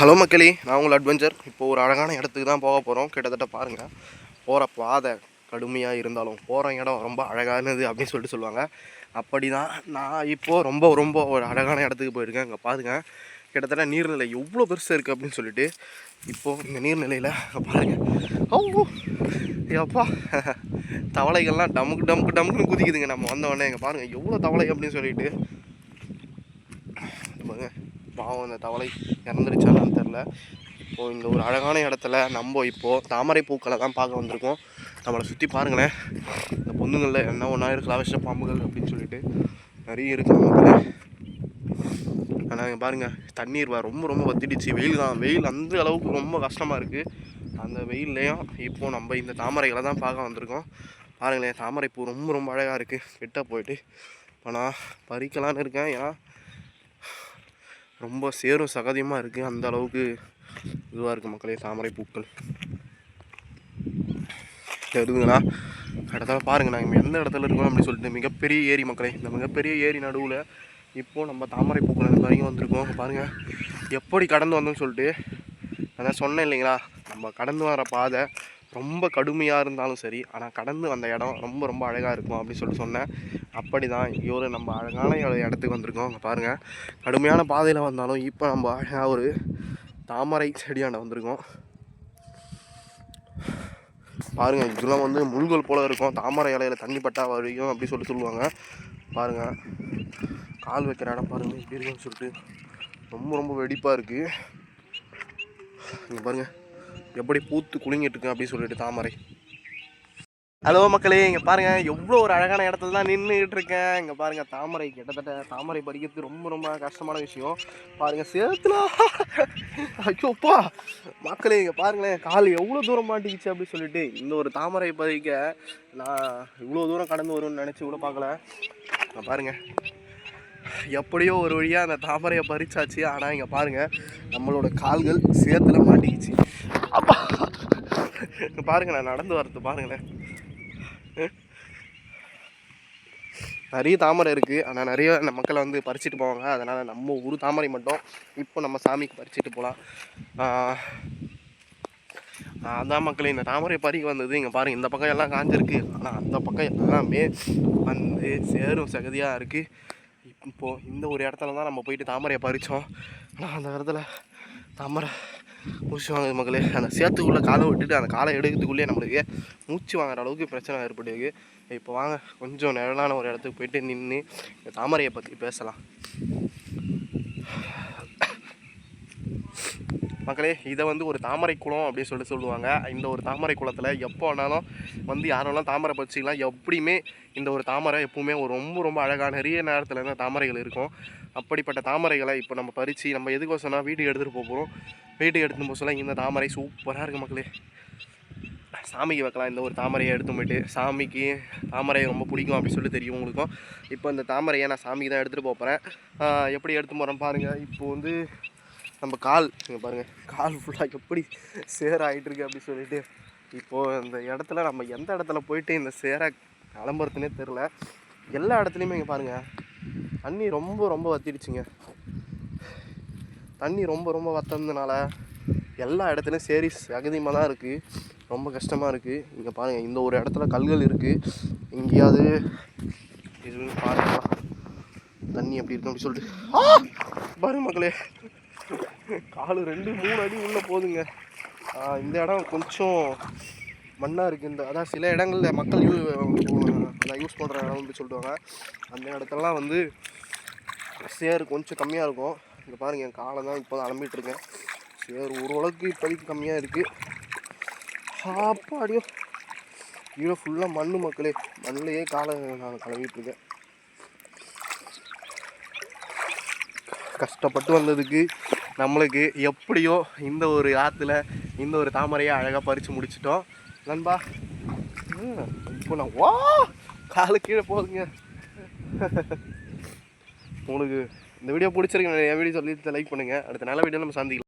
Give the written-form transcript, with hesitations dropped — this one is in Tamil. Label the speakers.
Speaker 1: ஹலோ மக்களே, நான் உங்கள் அட்வென்ச்சர். இப்போ ஒரு அழகான இடத்துக்கு தான் போக போகிறோம். கிட்டத்தட்ட பாருங்கள், போகிற பாதை கடுமையாக இருந்தாலும் போகிற இடம் ரொம்ப அழகானது அப்படின்னு சொல்லுவாங்க. அப்படி தான் நான் இப்போது ரொம்ப ரொம்ப ஒரு அழகான இடத்துக்கு போயிருக்கேன். இங்கே பாருங்கள், கிட்டத்தட்ட நீர்நிலை எவ்வளோ பெருசாக இருக்குது அப்படின்னு சொல்லிட்டு. இப்போது இந்த நீர்நிலையில் பாருங்கள், ஓ எப்பா தவளைகள்லாம் டமுக்கு டமுக்கு டமுக்குன்னு குதிக்குதுங்க. நம்ம வந்தோடனே இங்கே பாருங்கள் எவ்வளோ தவளை அப்படின்னு சொல்லிட்டு. பாவம் அந்த தவளை இறந்துருச்சான்னு தெரில. இப்போது இந்த ஒரு அழகான இடத்துல நம்ம இப்போது தாமரை பூக்களை தான் பார்க்க வந்திருக்கோம். நம்மளை சுற்றி பாருங்களேன், இந்த பொண்ணுங்களில் என்ன ஒன்றா இருக்கலாம் விஷ பாம்புகள் அப்படின்னு சொல்லிட்டு நிறைய இருக்குது நமக்கு. ஆனால் இங்கே பாருங்கள், தண்ணீர் ரொம்ப ரொம்ப வத்திடுச்சு. வெயில் அந்த அளவுக்கு ரொம்ப கஷ்டமாக இருக்குது. அந்த வெயில்லையும் இப்போது நம்ம இந்த தாமரைகளை தான் பார்க்க வந்திருக்கோம். பாருங்களேன், தாமரை பூ ரொம்ப ரொம்ப அழகாக இருக்குது. கிட்ட போயிட்டு இப்போ நான் பறிக்கலான்னு இருக்கேன். ஏன்னா ரொம்ப சேரும் சகதியமாக இருக்குது. அந்த அளவுக்கு இதுவாக இருக்குது மக்களே தாமரை பூக்கள். தெரியுதுங்களா? இடத்துல பாருங்கள், நாங்கள் எந்த இடத்துல இருக்கோம் அப்படின்னு சொல்லிட்டு மிகப்பெரிய ஏரி மக்களே. இந்த மிகப்பெரிய ஏரி நடுவில் இப்போது நம்ம தாமரை பூக்கள் இந்த வரைக்கும் வந்திருக்கோம். பாருங்கள் எப்படி கடந்து வந்தோம்னு சொல்லிட்டு. அதான் சொன்னேன் இல்லைங்களா, நம்ம கடந்து வர பாதை ரொம்ப கடுமையாக இருந்தாலும் சரி, ஆனால் கடந்து வந்த இடம் ரொம்ப ரொம்ப அழகாக இருக்கும் அப்படின்னு சொல்லிட்டு சொன்னேன். அப்படி தான் ஒரு நம்ம அழகான இடத்துக்கு வந்திருக்கோம். அங்கே பாருங்கள், கடுமையான பாதையில் வந்தாலும் இப்போ நம்ம அழகாக ஒரு தாமரை செடியாண்ட வந்திருக்கோம். பாருங்கள், இதெல்லாம் வந்து முள்கள் போல் இருக்கும். தாமரை இலையில் தண்ணி பட்டா வரைக்கும் அப்படி சொல்லுவாங்க. பாருங்கள், கால் வைக்கிற இடம் பாருங்கள் இப்படி இருக்குன்னு சொல்லிட்டு ரொம்ப ரொம்ப வெடிப்பாக இருக்குது. இங்கே பாருங்கள் எப்படி பூத்து குலுங்கிட்டு இருக்கு அப்படின்னு சொல்லிட்டு தாமரை. ஹலோ மக்களே, இங்கே பாருங்கள் எவ்வளோ ஒரு அழகான இடத்துல தான் நின்றுக்கிட்டு இருக்கேன். இங்கே பாருங்கள் தாமரை, கிட்டத்தட்ட தாமரை பறிக்கிறது ரொம்ப ரொம்ப கஷ்டமான விஷயம். பாருங்கள் சேத்துல ஐயோப்பா மக்களே, இங்கே பாருங்களேன் கால் எவ்வளோ தூரம் மாட்டிக்கிச்சு அப்படின்னு சொல்லிட்டு. இந்த ஒரு தாமரை பறிக்க நான் இவ்வளோ தூரம் கடந்து வரும்னு நினச்சி கூட பார்க்கல. பாருங்கள் எப்படியோ ஒரு வழியாக அந்த தாமரையை பறிச்சாச்சு. ஆனால் இங்கே பாருங்கள் நம்மளோட கால்கள் சேத்துல மாட்டிக்கிச்சு. அப்பா பாருங்கள், நான் நடந்து வரது பாருங்களேன். நிறைய தாமரை இருக்குது, ஆனால் நிறைய அந்த மக்களை வந்து பறிச்சுட்டு போவாங்க. அதனால் நம்ம ஒரு தாமரை மட்டும் இப்போ நம்ம சாமிக்கு பறிச்சுட்டு போகலாம். அதான் மக்களே, இந்த தாமரை பறிக்க வந்தது. இங்கே பாருங்கள், இந்த பக்கம் எல்லாம் காஞ்சிருக்கு, ஆனால் அந்த பக்கம் எல்லாமே வந்து சேரும் சகதியாக இருக்குது. இப்போது இந்த ஒரு இடத்துல தான் நம்ம போயிட்டு தாமரையை பறித்தோம். ஆனால் அந்த இடத்துல தாமரை மூச்சு வாங்குது மக்களே. அந்த சேத்துக்குள்ளே காலை விட்டுட்டு அந்த காலை எடுக்கிறதுக்குள்ளேயே நம்மளுக்கு மூச்சு வாங்குற அளவுக்கு பிரச்சனை ஏற்படுது. இப்போ வாங்க கொஞ்சம் நிழலான ஒரு இடத்துக்கு போயிட்டு நின்று இந்த தாமரையை பற்றி பேசலாம். மக்களே, இதை வந்து ஒரு தாமரை குளம் அப்படின்னு சொல்லுவாங்க. இந்த ஒரு தாமரை குளத்தில் எப்போ வேணாலும் வந்து யாரெல்லாம் தாமரை பறிச்சிக்கலாம். எப்படியுமே இந்த ஒரு தாமரை எப்பவுமே ஒரு ரொம்ப ரொம்ப அழகான நிறைய நேரத்தில் இருந்தால் தாமரைகள் இருக்கும். அப்படிப்பட்ட தாமரைகளை இப்போ நம்ம பறித்து நம்ம எதுக்கோசம்னா வீட்டுக்கு எடுத்துகிட்டு போகிறோம். வீட்டுக்கு எடுத்துன்னு போக சொல்ல இந்த தாமரை சூப்பராக இருக்குது மக்களே. சாமிக்கு வைக்கலாம். இந்த ஒரு தாமரையை எடுத்து போயிட்டு, சாமிக்கு தாமரை ரொம்ப பிடிக்கும் அப்படின்னு சொல்லி தெரியும் உங்களுக்கும். இப்போ இந்த தாமரையை நான் சாமிக்கு தான் எடுத்துகிட்டு போகிறேன். எப்படி எடுத்து போகிறேன் பாருங்கள். இப்போது வந்து நம்ம கால் இங்கே பாருங்கள், கால் ஃபுல்லாக எப்படி சேராகிட்டுருக்கு அப்படின்னு சொல்லிட்டு. இப்போது இந்த இடத்துல நம்ம எந்த இடத்துல போயிட்டு இந்த சேரை கிளம்புறதுனே தெரில. எல்லா இடத்துலையுமே இங்கே பாருங்கள் தண்ணி ரொம்ப ரொம்ப வத்திடுச்சுங்க. தண்ணி ரொம்ப ரொம்ப வத்ததுனால எல்லா இடத்துலையும் சேரி சகதியமாக தான் இருக்குது. ரொம்ப கஷ்டமாக இருக்குது. இங்கே பாருங்கள், இந்த ஒரு இடத்துல கல்கள் இருக்குது. எங்கேயாவது இது பாருங்களா தண்ணி எப்படி இருக்கும் அப்படி சொல்லிட்டு. பாருங்க மக்களே, காலு 2-3 அடி உள்ளே போகுதுங்க. இந்த இடம் கொஞ்சம் மண்ணாக இருக்குது. அதான் சில இடங்களில் மக்கள் யூஸ் பண்ணுற இடம்னு சொல்லுவாங்க. அந்த இடத்துலலாம் வந்து சேர் கொஞ்சம் கம்மியாக இருக்கும். இங்கே பாருங்கள், என் காலை தான் இப்போ தான் அலம்பிட்டுருக்கேன். சேர் ஓரளவுக்கு இப்போதைக்கு கம்மியாக இருக்குது. அடியோ கீழே ஃபுல்லாக மண் மக்களே. மண்ணிலேயே காலை நான் கிளம்பிட்டுருக்கேன். கஷ்டப்பட்டு வந்ததுக்கு நம்மளுக்கு எப்படியோ இந்த ஒரு ஆற்றுல இந்த ஒரு தாமரையை அழகாக பறித்து முடிச்சிட்டோம் நண்பா. இப்போ நான் காலு கீழே போகுதுங்க. உங்களுக்கு இந்த வீடியோ பிடிச்சிருக்கு, என் வீடியோ சொல்லி லைக் பண்ணுங்கள். அடுத்த நல்ல வீடியோ நம்ம சந்திக்கலாம்.